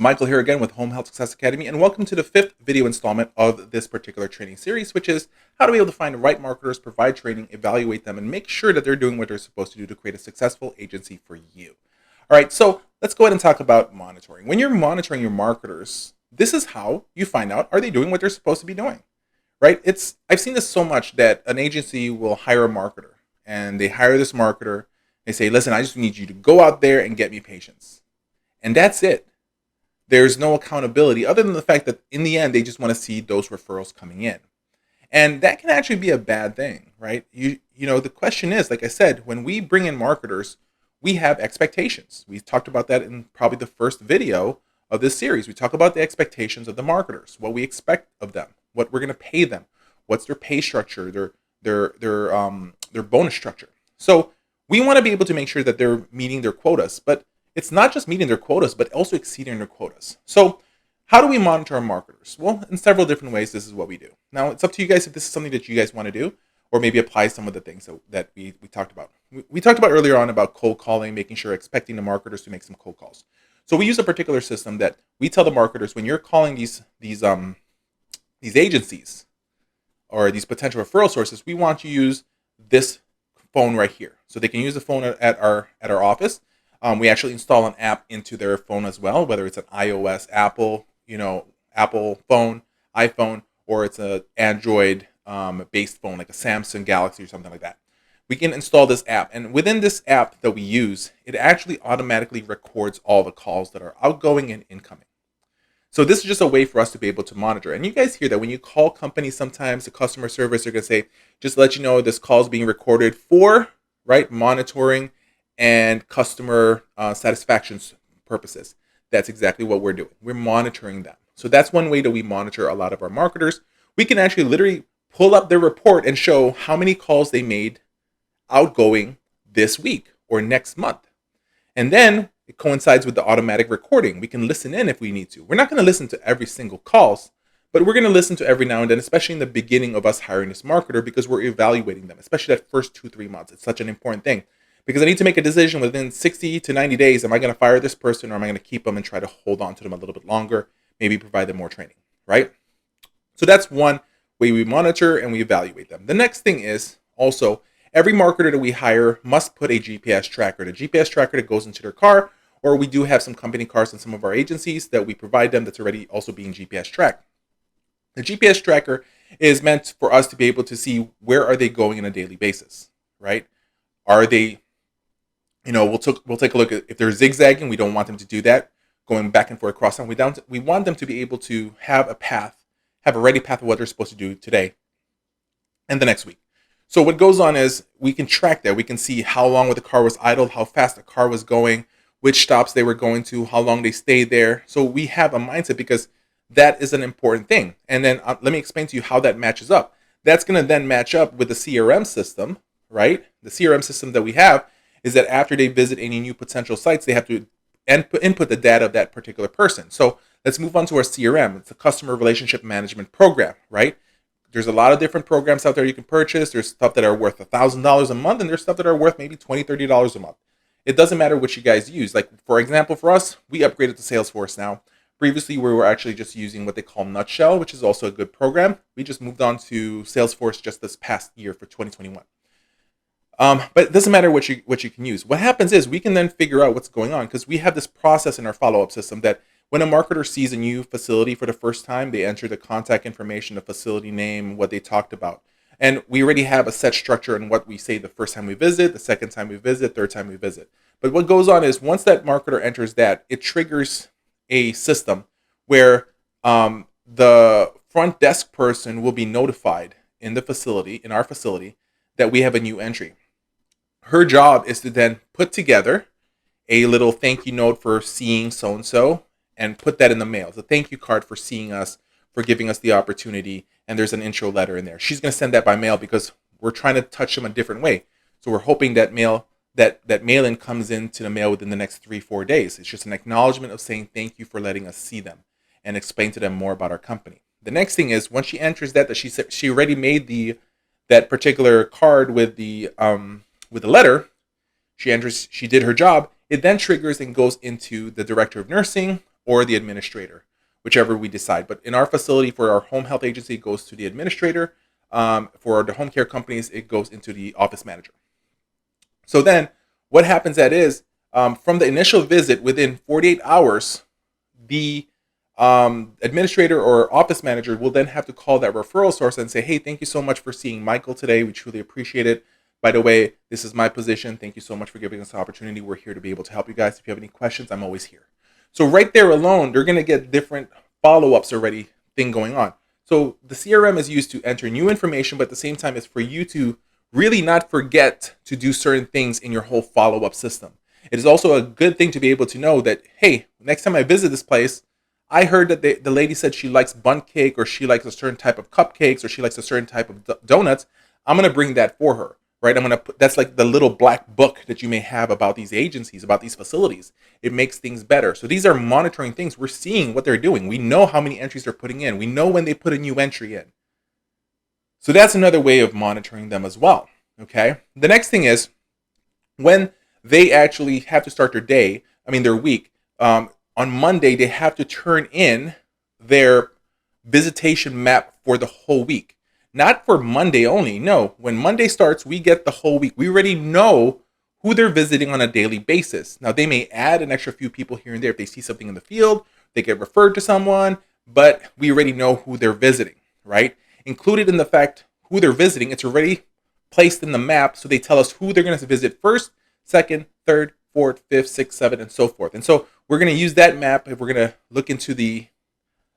Michael here again with Home Health Success Academy, and welcome to the fifth video installment of this particular training series, which is how to be able to find the right marketers, provide training, evaluate them, and make sure that they're doing what they're supposed to do to create a successful agency for you. All right, so let's go ahead and talk about monitoring. When you're monitoring your marketers, this is how you find out, are they doing what they're supposed to be doing, right? I've seen this so much that an agency will hire a marketer, and they hire this marketer. They say, listen, I just need you to go out there and get me patients. And that's it. There's no accountability other than the fact that in the end, they just want to see those referrals coming in. And that can actually be a bad thing, right? The question is, like I said, when we bring in marketers, we have expectations. We talked about that in probably the first video of this series. We talk about the expectations of the marketers, what we expect of them, what we're going to pay them, what's their pay structure, their bonus structure. So we want to be able to make sure that they're meeting their quotas, but it's not just meeting their quotas, but also exceeding their quotas. So how do we monitor our marketers? Well, in several different ways, this is what we do. Now, it's up to you guys if this is something that you guys want to do, or maybe apply some of the things that we talked about. We talked about earlier on about cold calling, making sure expecting the marketers to make some cold calls. So we use a particular system that we tell the marketers when you're calling these agencies or these potential referral sources, we want you to use this phone right here. So they can use the phone at our office. We actually install an app into their phone as well, whether it's an iOS, Apple phone, iPhone, or it's an Android based phone like a Samsung Galaxy or something like that. We can install this app, and within this app that we use, it actually automatically records all the calls that are outgoing and incoming. So this is just a way for us to be able to monitor. And you guys hear that when you call companies, sometimes the customer service are going to say, just to let you know, this call is being recorded for, right, monitoring and customer satisfaction purposes. That's exactly what we're doing. We're monitoring them. So that's one way that we monitor a lot of our marketers. We can actually literally pull up their report and show how many calls they made outgoing this week or next month. And then it coincides with the automatic recording. We can listen in if we need to. We're not going to listen to every single calls, but we're going to listen to every now and then, especially in the beginning of us hiring this marketer, because we're evaluating them, especially that first 2-3 months. It's such an important thing. Because I need to make a decision within 60 to 90 days. Am I going to fire this person, or am I going to keep them and try to hold on to them a little bit longer, maybe provide them more training, right? So that's one way we monitor and we evaluate them. The next thing is also every marketer that we hire must put a GPS tracker. The GPS tracker that goes into their car, or we do have some company cars in some of our agencies that we provide them that's already also being GPS tracked. The GPS tracker is meant for us to be able to see where are they going on a daily basis, right? Are they we'll take a look at if they're zigzagging. We don't want them to do that, going back and forth across town. We want them to be able to have a ready path of what they're supposed to do today and the next week. So what goes on is we can track that. We can see how long the car was idled, how fast the car was going, which stops they were going to, how long they stayed there. So we have a mindset because that is an important thing. And then let me explain to you how that matches up. That's going to then match up with the CRM system, right? The CRM system that we have is that after they visit any new potential sites, they have to input the data of that particular person. So let's move on to our CRM. It's a customer relationship management program, right? There's a lot of different programs out there you can purchase. There's stuff that are worth $1,000 a month, and there's stuff that are worth maybe $20, $30 a month. It doesn't matter what you guys use. Like, for example, for us, we upgraded to Salesforce now. Previously, we were actually just using what they call Nutshell, which is also a good program. We just moved on to Salesforce just this past year for 2021. But it doesn't matter what you can use. What happens is we can then figure out what's going on because we have this process in our follow-up system that when a marketer sees a new facility for the first time, they enter the contact information, the facility name, what they talked about. And we already have a set structure in what we say the first time we visit, the second time we visit, third time we visit. But what goes on is once that marketer enters that, it triggers a system where the front desk person will be notified in our facility, that we have a new entry. Her job is to then put together a little thank you note for seeing so-and-so and put that in the mail. It's a thank you card for seeing us, for giving us the opportunity, and there's an intro letter in there. She's going to send that by mail because we're trying to touch them a different way. So we're hoping that mail-in comes into the mail within the next 3-4 days. It's just an acknowledgement of saying thank you for letting us see them and explain to them more about our company. The next thing is once she enters that she already made that particular card with the letter, she did her job. It then triggers and goes into the director of nursing or the administrator, whichever we decide. But in our facility, for our home health agency, it goes to the administrator. For the home care companies, it goes into the office manager. So then what happens from the initial visit, within 48 hours, the administrator or office manager will then have to call that referral source and say, hey, thank you so much for seeing Michael today. We truly appreciate it. By the way, this is my position. Thank you so much for giving us the opportunity. We're here to be able to help you guys. If you have any questions, I'm always here. So right there alone, they're going to get different follow-ups already thing going on. So the CRM is used to enter new information, but at the same time, it's for you to really not forget to do certain things in your whole follow-up system. It is also a good thing to be able to know that, hey, next time I visit this place, I heard that the lady said she likes bundt cake, or she likes a certain type of cupcakes, or she likes a certain type of donuts. I'm going to bring that for her, right? I'm going to put, that's like the little black book that you may have about these agencies, about these facilities. It makes things better. So these are monitoring things. We're seeing what they're doing. We know how many entries they're putting in. We know when they put a new entry in. So that's another way of monitoring them as well, okay? The next thing is when they actually have to start their week, on Monday, they have to turn in their visitation map for the whole week. Not for Monday only. No, when Monday starts, we get the whole week. We already know who they're visiting on a daily basis. Now, they may add an extra few people here and there if they see something in the field, they get referred to someone, but we already know who they're visiting, right? Included in the fact who they're visiting, it's already placed in the map, so they tell us who they're going to visit first, second, third, fourth, fifth, sixth, seventh, and so forth. And so we're going to use that map if we're going to look into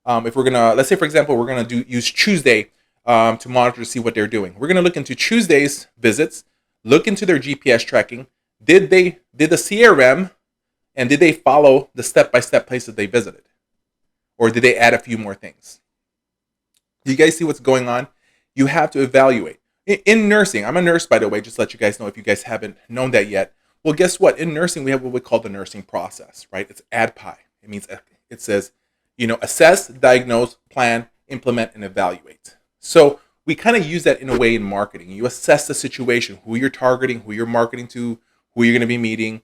let's say, for example, we're going to use Tuesday to monitor to see what they're doing. We're going to look into Tuesday's visits, look into their GPS tracking. Did the CRM, and did they follow the step-by-step places they visited? Or did they add a few more things? Do you guys see what's going on? You have to evaluate. In nursing, I'm a nurse, by the way, just to let you guys know if you guys haven't known that yet. Well, guess what? In nursing, we have what we call the nursing process, right? It's ADPI. It says, assess, diagnose, plan, implement, and evaluate. So we kind of use that in a way in marketing. You assess the situation, who you're targeting, who you're marketing to, who you're going to be meeting.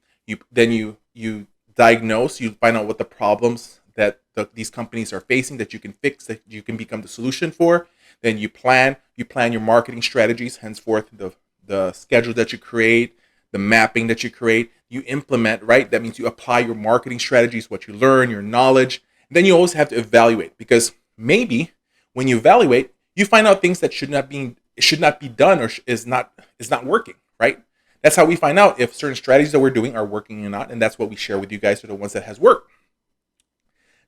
Then you diagnose, you find out what the problems that these companies are facing that you can fix, that you can become the solution for. Then you plan your marketing strategies, henceforth the schedule that you create, the mapping that you create, you implement, right? That means you apply your marketing strategies, what you learn, your knowledge. And then you always have to evaluate, because maybe when you evaluate, you find out things that should not be done or is not working, right? That's how we find out if certain strategies that we're doing are working or not, and that's what we share with you guys, are the ones that has worked.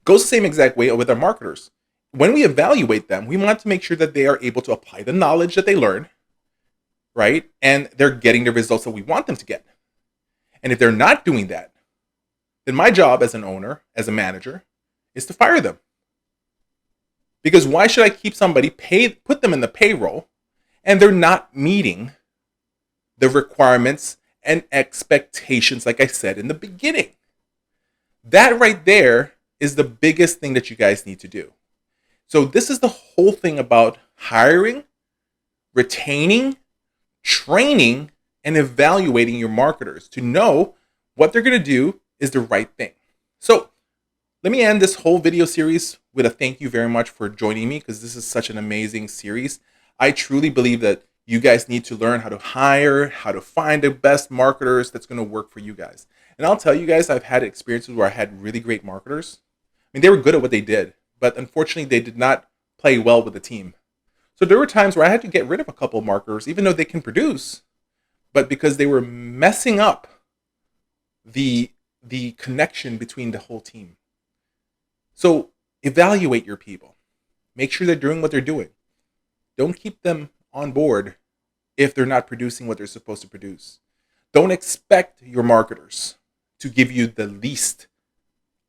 Goes the same exact way with our marketers. When we evaluate them, we want to make sure that they are able to apply the knowledge that they learn, right? And they're getting the results that we want them to get. And if they're not doing that, then my job as an owner, as a manager, is to fire them. Because why should I keep somebody, put them in the payroll, and they're not meeting the requirements and expectations, like I said in the beginning? That right there is the biggest thing that you guys need to do. So this is the whole thing about hiring, retaining, training, and evaluating your marketers to know what they're going to do is the right thing. So let me end this whole video series with a thank you very much for joining me, because this is such an amazing series. I truly believe that you guys need to learn how to hire, how to find the best marketers that's going to work for you guys. And I'll tell you guys, I've had experiences where I had really great marketers. They were good at what they did, but unfortunately they did not play well with the team. So there were times where I had to get rid of a couple of marketers, even though they can produce, but because they were messing up the connection between the whole team. So evaluate your people. Make sure they're doing what they're doing. Don't keep them on board if they're not producing what they're supposed to produce. Don't expect your marketers to give you the least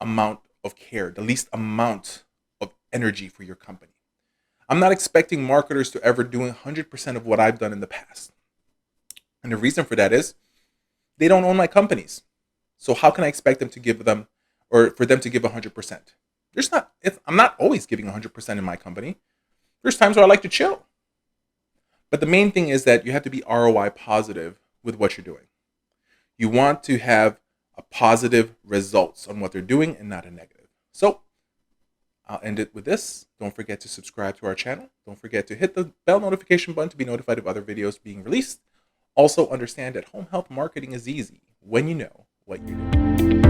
amount of care, the least amount of energy for your company. I'm not expecting marketers to ever do 100% of what I've done in the past. And the reason for that is they don't own my companies. So how can I expect them to give them, or for them to give 100%? I'm not always giving 100% in my company. There's times where I like to chill. But the main thing is that you have to be ROI positive with what you're doing. You want to have a positive results on what they're doing and not a negative. So I'll end it with this. Don't forget to subscribe to our channel. Don't forget to hit the bell notification button to be notified of other videos being released. Also understand that home health marketing is easy when you know what you do.